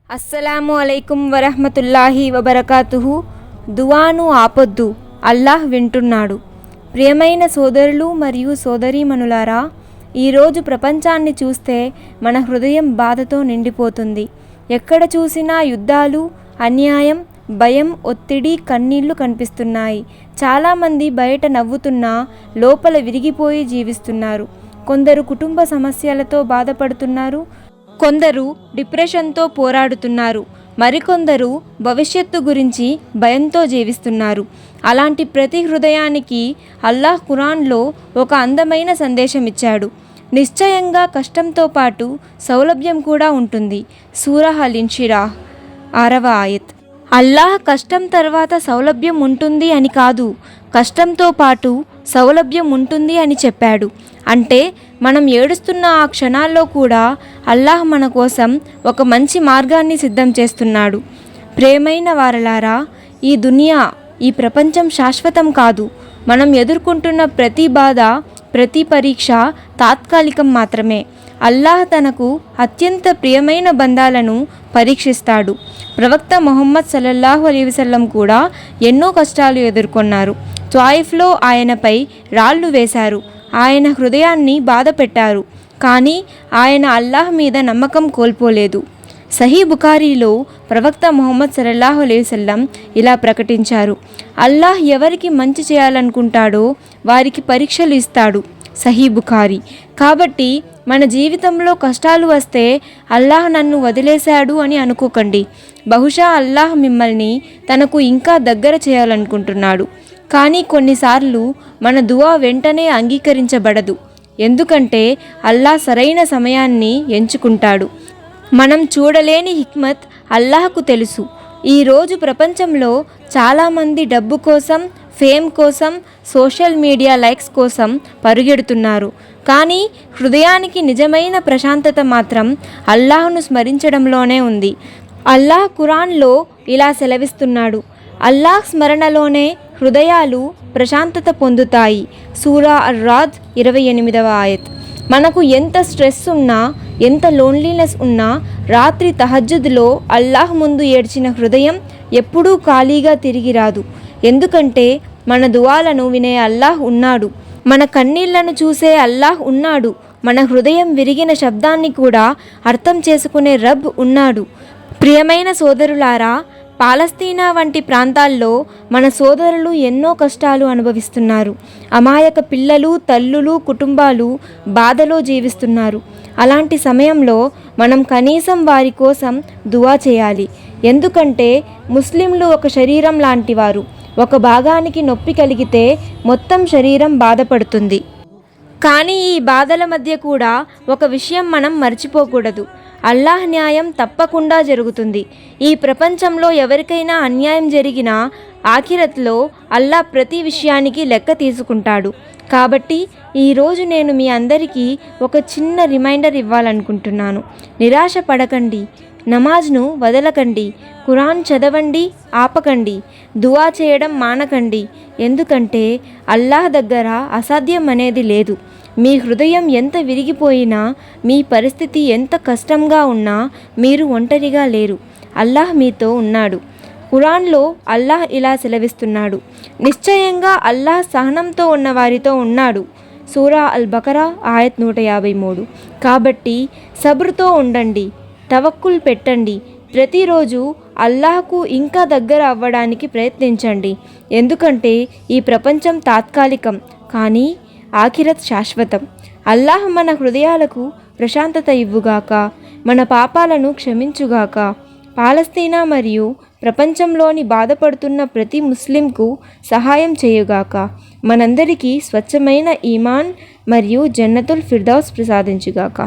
అస్సలాము అలైకుం వరహ్మతుల్లాహి వబరకాతుహు. దువాను ఆపొద్దు, అల్లాహ్ వింటున్నాడు. ప్రియమైన సోదరులు మరియు సోదరీమణులారా, ఈరోజు ప్రపంచాన్ని చూస్తే మన హృదయం బాధతో నిండిపోతుంది. ఎక్కడ చూసినా యుద్ధాలు, అన్యాయం, భయం, ఒత్తిడి, కన్నీళ్లు కనిపిస్తున్నాయి. చాలామంది బయట నవ్వుతున్నా లోపల విరిగిపోయి జీవిస్తున్నారు. కొందరు కుటుంబ సమస్యలతో బాధపడుతున్నారు, కొందరు డిప్రెషన్తో పోరాడుతున్నారు, మరికొందరు భవిష్యత్తు గురించి భయంతో జీవిస్తున్నారు. అలాంటి ప్రతి హృదయానికి అల్లాహ్ ఖురాన్లో ఒక అందమైన సందేశం ఇచ్చాడు. నిశ్చయంగా కష్టంతో పాటు సౌలభ్యం కూడా ఉంటుంది. సూరా అల్-ఇన్షిరాహ్ 6వ ఆయత్. అల్లాహ్ కష్టం తర్వాత సౌలభ్యం ఉంటుంది అని కాదు, కష్టంతో పాటు సౌలభ్యం ఉంటుంది అని చెప్పాడు. అంటే మనం ఏడుస్తున్న ఆ క్షణాల్లో కూడా అల్లాహ్ మన కోసం ఒక మంచి మార్గాన్ని సిద్ధం చేస్తున్నాడు. ప్రియమైన వారలారా, ఈ దునియా, ఈ ప్రపంచం శాశ్వతం కాదు. మనం ఎదుర్కొంటున్న ప్రతి బాధ, ప్రతి పరీక్ష తాత్కాలికం మాత్రమే. అల్లాహ్ తనకు అత్యంత ప్రియమైన బందాలను పరీక్షిస్తాడు. ప్రవక్త ముహమ్మద్ సల్లల్లాహు అలైహి వసల్లం కూడా ఎన్నో కష్టాలు ఎదుర్కొన్నారు. త్వాయిఫ్లో ఆయనపై రాళ్లు వేశారు, ఆయన హృదయాన్ని బాధ పెట్టారు. కానీ ఆయన అల్లాహ్ మీద నమ్మకం కోల్పోలేదు. సహీ బుఖారీలో ప్రవక్త ముహమ్మద్ సల్లల్లాహు అలైహి వసల్లం ఇలా ప్రకటించారు: అల్లాహ్ ఎవరికి మంచి చేయాలనుకుంటాడో వారికి పరీక్షలు ఇస్తాడు. సహీ బుఖారీ. కాబట్టి మన జీవితంలో కష్టాలు వస్తే అల్లాహ్ నన్ను వదిలేశాడు అని అనుకోకండి. బహుశా అల్లాహ్ మిమ్మల్ని తనకు ఇంకా దగ్గర చేయాలనుకుంటున్నాడు. కానీ కొన్నిసార్లు మన దువా వెంటనే అంగీకరించబడదు. ఎందుకంటే అల్లాహ్ సరైన సమయాన్ని ఎంచుకుంటాడు. మనం చూడలేని హిక్మత్ అల్లాహ్కు తెలుసు. ఈరోజు ప్రపంచంలో చాలామంది డబ్బు కోసం, ఫేమ్ కోసం, సోషల్ మీడియా లైక్స్ కోసం పరుగెడుతున్నారు. కానీ హృదయానికి నిజమైన ప్రశాంతత మాత్రం అల్లాహ్ను స్మరించడంలోనే ఉంది. అల్లాహ్ ఖురాన్లో ఇలా సెలవిస్తున్నాడు: అల్లాహ్ స్మరణలోనే హృదయాలు ప్రశాంతత పొందుతాయి. సూరా అర్-రాద్ 28వ ఆయత్. మనకు ఎంత స్ట్రెస్ ఉన్నా, ఎంత లోన్లీనెస్ ఉన్నా, రాత్రి తహజ్జుద్లో అల్లాహ్ ముందు ఏడ్చిన హృదయం ఎప్పుడూ ఖాళీగా తిరిగి రాదు. ఎందుకంటే మన దువాలను వినే అల్లాహ్ ఉన్నాడు, మన కన్నీళ్లను చూసే అల్లాహ్ ఉన్నాడు, మన హృదయం విరిగిన శబ్దాన్ని కూడా అర్థం చేసుకునే రబ్ ఉన్నాడు. ప్రియమైన సోదరులారా, పాలస్తీనా వంటి ప్రాంతాల్లో మన సోదరులు ఎన్నో కష్టాలు అనుభవిస్తున్నారు. అమాయక పిల్లలు, తల్లులు, కుటుంబాలు బాధలో జీవిస్తున్నారు. అలాంటి సమయంలో మనం కనీసం వారి కోసం దువా చేయాలి. ఎందుకంటే ముస్లింలు ఒక శరీరం లాంటివారు. ఒక భాగానికి నొప్పి కలిగితే మొత్తం శరీరం బాధపడుతుంది. కానీ ఈ బాధల మధ్య కూడా ఒక విషయం మనం మర్చిపోకూడదు: అల్లాహ్ న్యాయం తప్పకుండా జరుగుతుంది. ఈ ప్రపంచంలో ఎవరికైనా అన్యాయం జరిగినా ఆఖిరత్లో అల్లాహ్ ప్రతి విషయానికి లెక్క తీసుకుంటాడు. కాబట్టి ఈరోజు నేను మీ అందరికీ ఒక చిన్న రిమైండర్ ఇవ్వాలనుకుంటున్నాను. నిరాశ పడకండి, నమాజ్ను వదలకండి, ఖురాన్ చదవండి, ఆపకండి, దువా చేయడం మానకండి. ఎందుకంటే అల్లాహ్ దగ్గర అసాధ్యం అనేది లేదు. మీ హృదయం ఎంత విరిగిపోయినా, మీ పరిస్థితి ఎంత కష్టంగా ఉన్నా మీరు ఒంటరిగా లేరు. అల్లాహ్ మీతో ఉన్నాడు. ఖురాన్లో అల్లాహ్ ఇలా సెలవిస్తున్నాడు: నిశ్చయంగా అల్లాహ్ సహనంతో ఉన్న వారితో ఉన్నాడు. సూరా అల్-బకరా ఆయత్ 153. కాబట్టి సబ్రుతో ఉండండి, తవక్కుల్ పెట్టండి. ప్రతిరోజు అల్లాహ్కు ఇంకా దగ్గర అవ్వడానికి ప్రయత్నించండి. ఎందుకంటే ఈ ప్రపంచం తాత్కాలికం, కానీ ఆఖిరత్ శాశ్వతం. అల్లాహ్ మన హృదయాలకు ప్రశాంతత ఇవ్వుగాక, మన పాపాలను క్షమించుగాక. పాలస్తీనా మరియు ప్రపంచంలోని బాధపడుతున్న ప్రతి ముస్లింకు సహాయం చేయుగాక. మనందరికీ స్వచ్ఛమైన ఈమాన్ మరియు జన్నతుల్ ఫిర్దౌస్ ప్రసాదించుగాక.